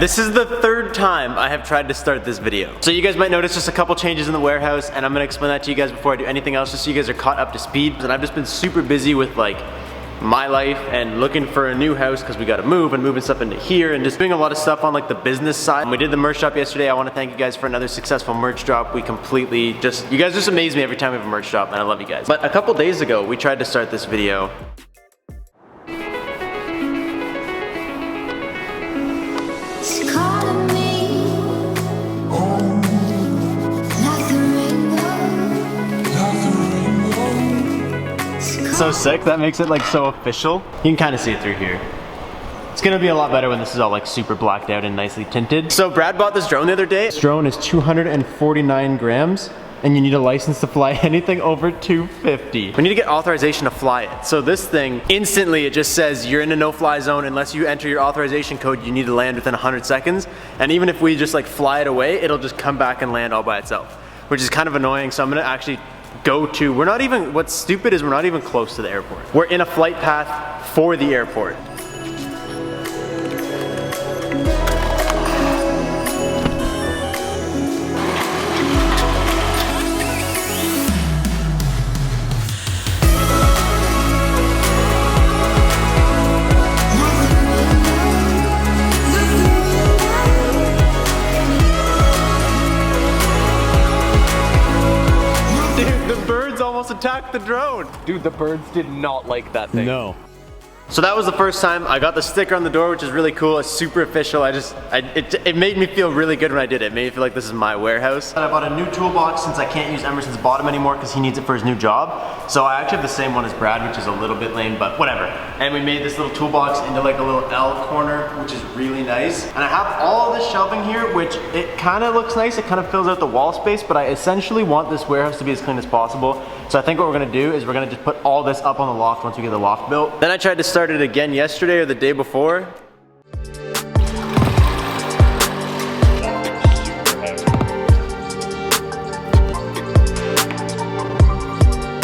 this is the third time I have tried to start this video. So you guys might notice just a couple changes in the warehouse, and I'm gonna explain that to you guys before I do anything else, just so you guys are caught up to speed. And I've just been super busy with like my life and looking for a new house because we got to move and moving stuff into here and just doing a lot of stuff on like the business side. We did the merch drop yesterday. I want to thank you guys for another successful merch drop. We completely just, you guys just amaze me every time we have a merch drop, and I love you guys. But a couple days ago, we tried to start this video. So sick, that makes it like so official. You can kind of see it through here. It's gonna be a lot better when this is all like super blacked out and nicely tinted. So Brad bought this drone the other day. This drone is 249 grams and you need a license to fly anything over 250. We need to get authorization to fly it. So this thing, instantly it just says you're in a no-fly zone unless you enter your authorization code. You need to land within 100 seconds. And even if we just like fly it away, it'll just come back and land all by itself, which is kind of annoying. So I'm gonna actually we're not even, what's stupid is we're not even close to the airport. We're in a flight path for the airport. Attack the drone. Dude, the birds did not like that thing. No. So that was the first time I got the sticker on the door, which is really cool. It's super official. It made me feel really good when I did it. It made me feel like this is my warehouse. And I bought a new toolbox since I can't use Emerson's bottom anymore because he needs it for his new job. So I actually have the same one as Brad, which is a little bit lame, but whatever. And we made this little toolbox into like a little L corner, which is really nice. And I have all of this shelving here, which it kind of looks nice. It kind of fills out the wall space, but I essentially want this warehouse to be as clean as possible. So I think what we're gonna do is we're gonna just put all this up on the loft once we get the loft built. Then I tried to start it again yesterday or the day before.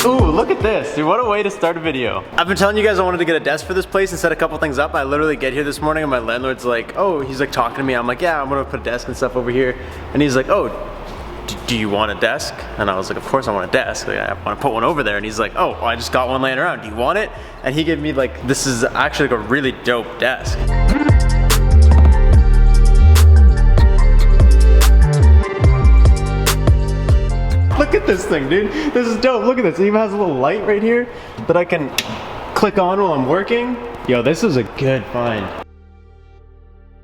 Ooh, look at this, dude, what a way to start a video. I've been telling you guys I wanted to get a desk for this place and set a couple things up. I literally get here this morning and my landlord's like, oh, he's like talking to me. I'm like, yeah, I'm gonna put a desk and stuff over here. And he's like, oh, do you want a desk? And I was like, of course I want a desk. Like, I want to put one over there. And he's like, oh, I just got one laying around. Do you want it? And he gave me like, this is actually like a really dope desk. Look at this thing, dude. This is dope. Look at this. It even has a little light right here that I can click on while I'm working. Yo, this is a good find.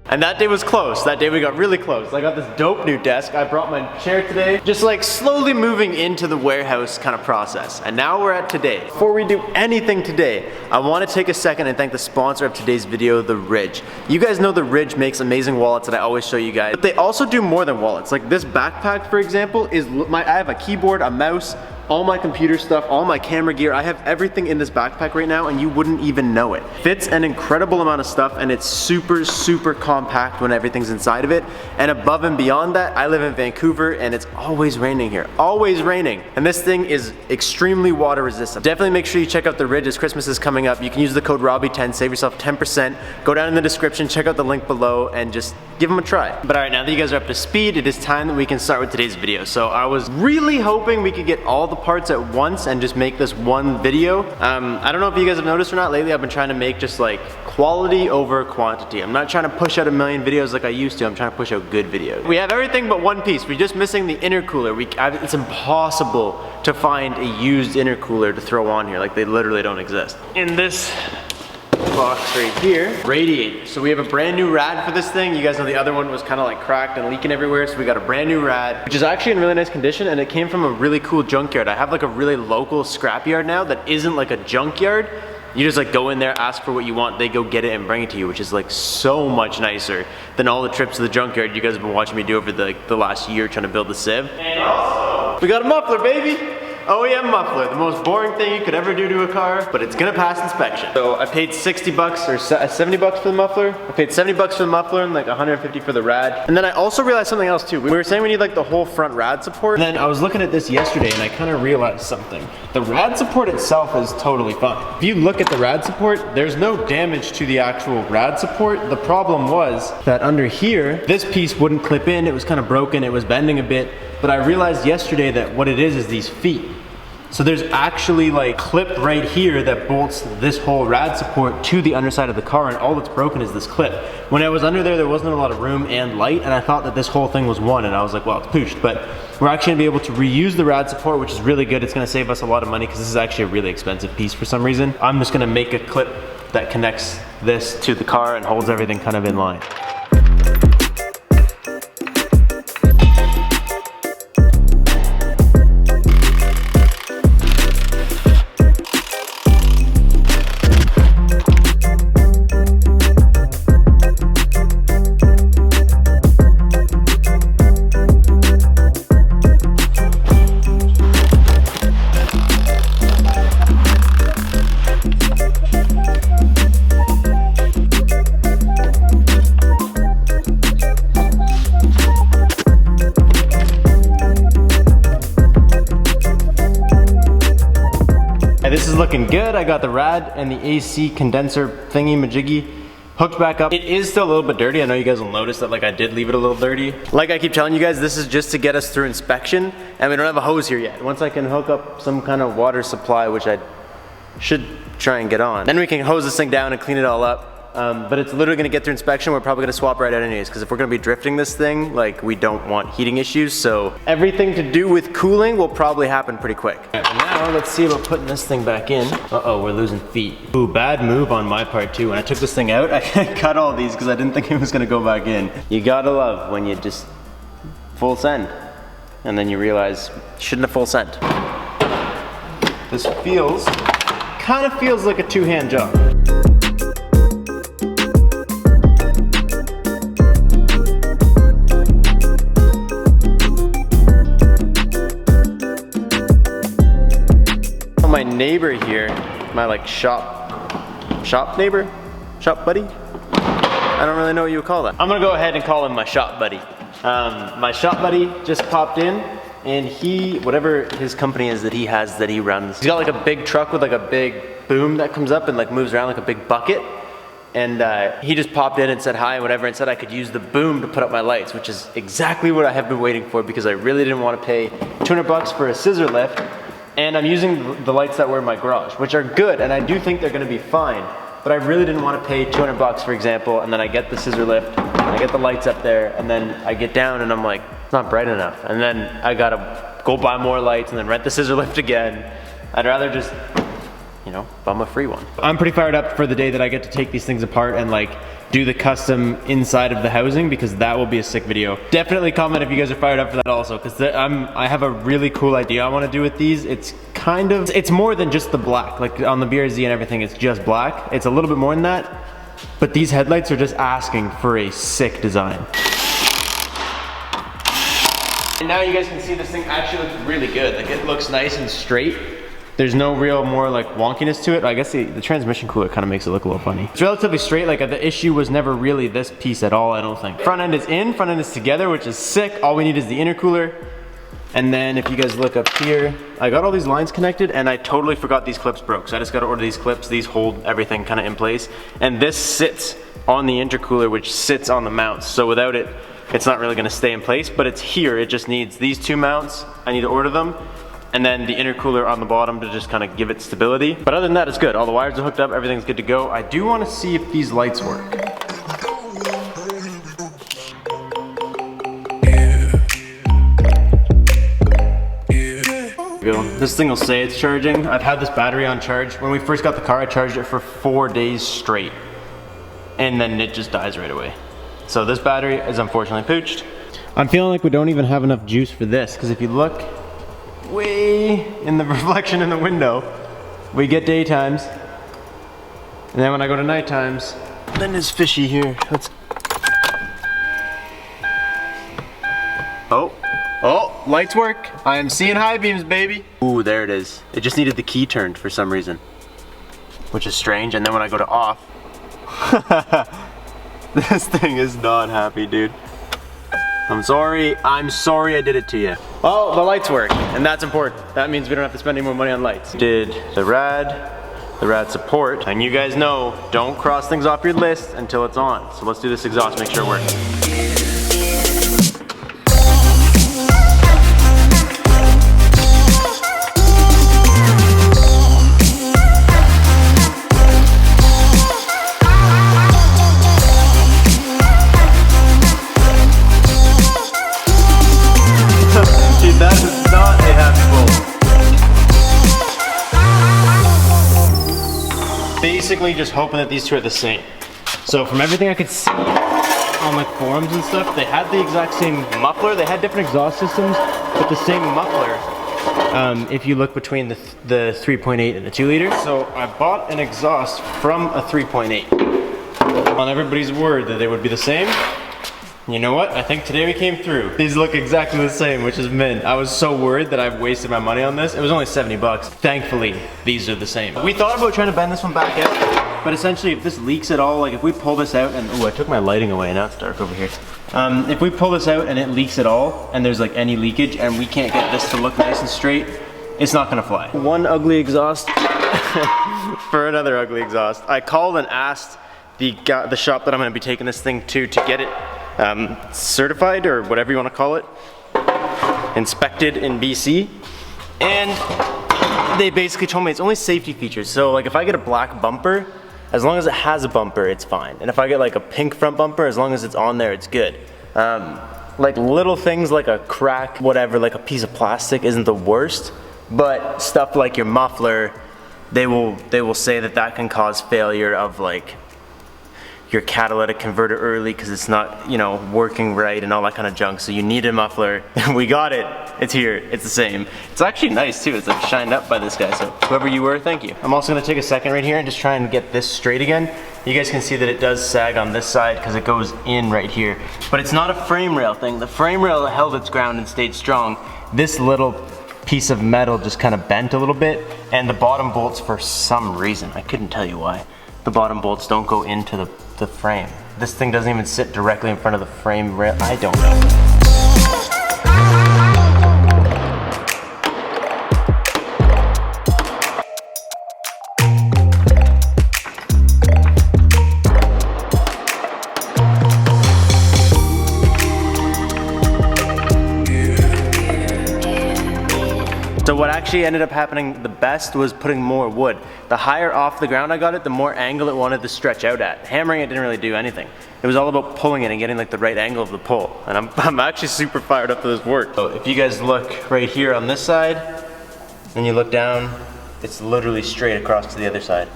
And that day was close. That day we got really close. I got this dope new desk. I brought my chair today. Just like slowly moving into the warehouse kind of process. And now we're at today. Before we do anything today, I want to take a second and thank the sponsor of today's video, The Ridge. You guys know The Ridge makes amazing wallets that I always show you guys. But they also do more than wallets. Like this backpack, for example, I have a keyboard, a mouse, all my computer stuff, all my camera gear. I have everything in this backpack right now and you wouldn't even know it. Fits an incredible amount of stuff and it's super, super compact when everything's inside of it. And above and beyond that, I live in Vancouver and it's always raining here. Always raining. And this thing is extremely water resistant. Definitely make sure you check out The Ridge as Christmas is coming up. You can use the code Robbie10, save yourself 10%. Go down in the description, check out the link below and just give them a try. But all right, now that you guys are up to speed, it is time that we can start with today's video. So I was really hoping we could get all the parts at once and just make this one video. I don't know if you guys have noticed or not, lately I've been trying to make just like quality over quantity. I'm not trying to push out a million videos like I used to. I'm trying to push out good videos. We have everything but one piece. We're just missing the intercooler. It's impossible to find a used intercooler to throw on here. Like they literally don't exist. In this box right here, Radiator. So we have a brand new rad for this thing. You guys know the other one was kind of like cracked and leaking everywhere, so we got a brand new rad, which is actually in really nice condition, and it came from a really cool junkyard. I have like a really local scrapyard now that isn't like a junkyard. You just like go in there, ask for what you want, they go get it and bring it to you, which is like so much nicer than all the trips to the junkyard you guys have been watching me do over the last year trying to build the Civ. And also, we got a muffler, baby! OEM muffler, the most boring thing you could ever do to a car, but it's gonna pass inspection. So I paid 60 bucks or 70 bucks for the muffler. I paid 70 bucks for the muffler and like 150 for the rad. And then I also realized something else too. We were saying we need like the whole front rad support. And then I was looking at this yesterday and I kind of realized something. The rad support itself is totally fine. If you look at the rad support, there's no damage to the actual rad support. The problem was that under here, this piece wouldn't clip in. It was kind of broken. It was bending a bit. But I realized yesterday that what it is these feet. So there's actually like clip right here that bolts this whole rad support to the underside of the car, and all that's broken is this clip. When I was under there wasn't a lot of room and light, and I thought that this whole thing was one, and I was like, well, it's pooshed. But we're actually gonna be able to reuse the rad support, which is really good. It's gonna save us a lot of money because this is actually a really expensive piece for some reason. I'm just gonna make a clip that connects this to the car and holds everything kind of in line. This is looking good. I got the rad and the AC condenser thingy majiggy hooked back up. It is still a little bit dirty. I know you guys will notice that like I did leave it a little dirty. Like I keep telling you guys, this is just to get us through inspection, and we don't have a hose here yet. Once I can hook up some kind of water supply, which I should try and get on, then we can hose this thing down and clean it all up. But it's literally gonna get through inspection. We're probably gonna swap right out anyways, because if we're gonna be drifting this thing, like we don't want heating issues. So everything to do with cooling will probably happen pretty quick. All right, now let's see about putting this thing back in. Uh-oh, we're losing feet. Ooh, bad move on my part too. When I took this thing out, I cut all these because I didn't think it was gonna go back in. You gotta love when you just full send, and then you realize you shouldn't have full sent. This kind of feels like a two-hand job. My neighbor here, my like shop neighbor, shop buddy. I don't really know what you would call that. I'm gonna go ahead and call him my shop buddy. My shop buddy just popped in, and he, whatever his company is that he has that he runs, he's got like a big truck with like a big boom that comes up and like moves around like a big bucket. And he just popped in and said hi and whatever, and said I could use the boom to put up my lights, which is exactly what I have been waiting for, because I really didn't want to pay 200 bucks for a scissor lift. And I'm using the lights that were in my garage, which are good, and I do think they're gonna be fine. But I really didn't want to pay 200 bucks, for example, and then I get the scissor lift, and I get the lights up there, and then I get down and I'm like, it's not bright enough. And then I gotta go buy more lights and then rent the scissor lift again. I'd rather just, you know, bum a free one. I'm pretty fired up for the day that I get to take these things apart and like do the custom inside of the housing, because that will be a sick video. Definitely comment if you guys are fired up for that also, because I have a really cool idea I want to do with these. It's more than just the black. Like on the BRZ and everything, it's just black. It's a little bit more than that, but these headlights are just asking for a sick design. And now you guys can see this thing actually looks really good. Like it looks nice and straight. There's no real more like wonkiness to it. I guess the transmission cooler kind of makes it look a little funny. It's relatively straight. Like the issue was never really this piece at all, I don't think. Front end is in, front end is together, which is sick. All we need is the intercooler. And then if you guys look up here, I got all these lines connected and I totally forgot these clips broke. So I just got to order these clips. These hold everything kind of in place. And this sits on the intercooler, which sits on the mounts. So without it, it's not really going to stay in place, but it's here. It just needs these two mounts. I need to order them. And then the intercooler on the bottom to just kind of give it stability. But other than that, it's good. All the wires are hooked up, everything's good to go. I do want to see if these lights work. This thing will say it's charging. I've had this battery on charge. When we first got the car, I charged it for 4 days straight. And then it just dies right away. So this battery is unfortunately pooched. I'm feeling like we don't even have enough juice for this, because if you look way in the reflection in the window, we get daytimes, and then when I go to night times, then it's fishy here. Oh, lights work. I am seeing high beams, baby. Ooh, there it is. It just needed the key turned for some reason, which is strange. And then when I go to off, this thing is not happy, dude. I'm sorry I did it to you. Oh, the lights work, and that's important. That means we don't have to spend any more money on lights. Did the rad support, and you guys know, don't cross things off your list until it's on. So let's do this exhaust, make sure it works. That is not a happy bolt. Basically just hoping that these two are the same. So from everything I could see on like forums and stuff, they had the exact same muffler. They had different exhaust systems, but the same muffler. If you look between the 3.8 and the 2 liter. So I bought an exhaust from a 3.8 on everybody's word that they would be the same. You know what? I think today we came through. These look exactly the same, which is mint. I was so worried that I've wasted my money on this. It was only 70 bucks. Thankfully, these are the same. We thought about trying to bend this one back out, but essentially if this leaks at all, like if we pull this out and, oh, I took my lighting away, now it's dark over here. If we pull this out and it leaks at all, and there's like any leakage, and we can't get this to look nice and straight, it's not gonna fly. One ugly exhaust for another ugly exhaust. I called and asked the shop that I'm gonna be taking this thing to get it certified, or whatever you want to call it, inspected in BC, and they basically told me it's only safety features. So like if I get a black bumper, as long as it has a bumper, it's fine. And if I get like a pink front bumper, as long as it's on there, it's good. Like little things like a crack, whatever, like a piece of plastic isn't the worst, but stuff like your muffler, they will say that can cause failure of like your catalytic converter early because it's not, you know, working right and all that kind of junk. So you need a muffler. We got it. It's here. It's the same. It's actually nice too. It's like shined up by this guy. So whoever you were, thank you. I'm also going to take a second right here and just try and get this straight again. You guys can see that it does sag on this side because it goes in right here. But it's not a frame rail thing. The frame rail held its ground and stayed strong. This little piece of metal just kind of bent a little bit, and the bottom bolts, for some reason, I couldn't tell you why, the bottom bolts don't go into the frame. This thing doesn't even sit directly in front of the frame rail. I don't know. So what actually ended up happening the best was putting more wood. The higher off the ground I got it, the more angle it wanted to stretch out at. Hammering it didn't really do anything. It was all about pulling it and getting like the right angle of the pull. And I'm actually super fired up for this work. So if you guys look right here on this side, and you look down, it's literally straight across to the other side.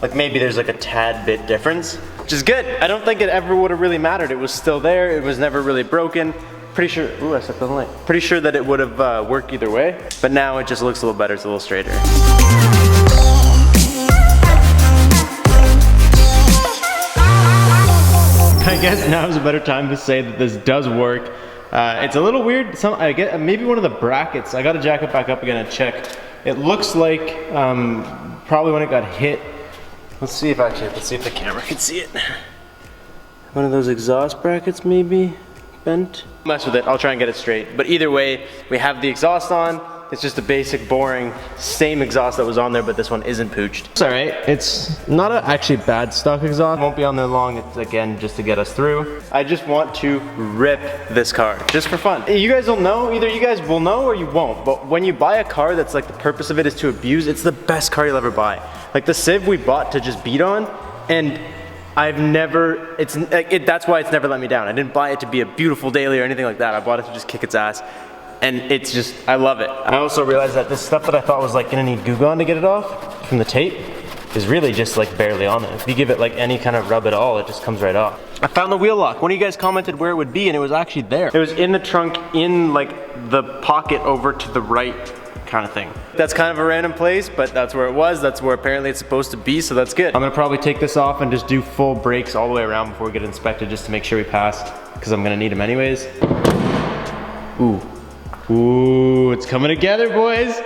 Like maybe there's like a tad bit difference, which is good. I don't think it ever would have really mattered. It was still there, it was never really broken. Pretty sure, ooh, I stepped on the light. Pretty sure that it would have worked either way, but now it just looks a little better, it's a little straighter. I guess now is a better time to say that this does work. It's a little weird, I get maybe one of the brackets, I gotta jack it back up again and check. It looks like probably when it got hit, let's see if the camera can see it. One of those exhaust brackets maybe bent. Mess with it, I'll try and get it straight. But either way, we have the exhaust on. It's just a basic, boring, same exhaust that was on there, but this one isn't pooched. It's alright. It's not actually bad stock exhaust. It won't be on there long. It's again just to get us through. I just want to rip this car, just for fun. You guys will know, either you guys will know or you won't, but when you buy a car that's like the purpose of it is to abuse, it's the best car you'll ever buy. Like the Civ we bought to just beat on, and I've never, that's why it's never let me down. I didn't buy it to be a beautiful daily or anything like that. I bought it to just kick its ass. And it's just, I love it. I also realized that this stuff that I thought was like gonna need Goo Gone to get it off from the tape is really just like barely on there. If you give it like any kind of rub at all, it just comes right off. I found the wheel lock. One of you guys commented where it would be and it was actually there. It was in the trunk, in like the pocket over to the right kind of thing. That's kind of a random place, but that's where it was. That's where apparently it's supposed to be, so that's good. I'm gonna probably take this off and just do full brakes all the way around before we get it inspected just to make sure we pass, because I'm gonna need them anyways. Ooh, Ooh, it's coming together, boys.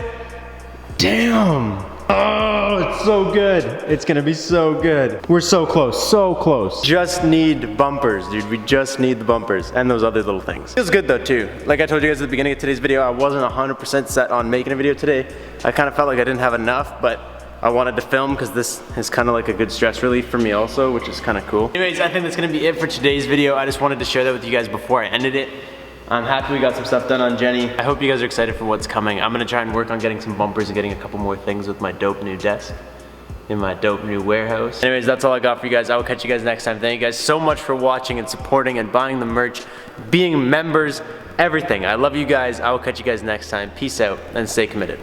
Damn. Oh, it's so good. It's gonna be so good. We're so close, so close. Just need bumpers, dude. We just need the bumpers and those other little things. Feels good though, too. Like I told you guys at the beginning of today's video, I wasn't 100% set on making a video today. I kind of felt like I didn't have enough, but I wanted to film because this is kind of like a good stress relief for me also, which is kind of cool. Anyways, I think that's gonna be it for today's video. I just wanted to share that with you guys before I ended it. I'm happy we got some stuff done on Jenny. I hope you guys are excited for what's coming. I'm gonna try and work on getting some bumpers and getting a couple more things with my dope new desk in my dope new warehouse. Anyways, that's all I got for you guys. I will catch you guys next time. Thank you guys so much for watching and supporting and buying the merch, being members, everything. I love you guys. I will catch you guys next time. Peace out and stay committed.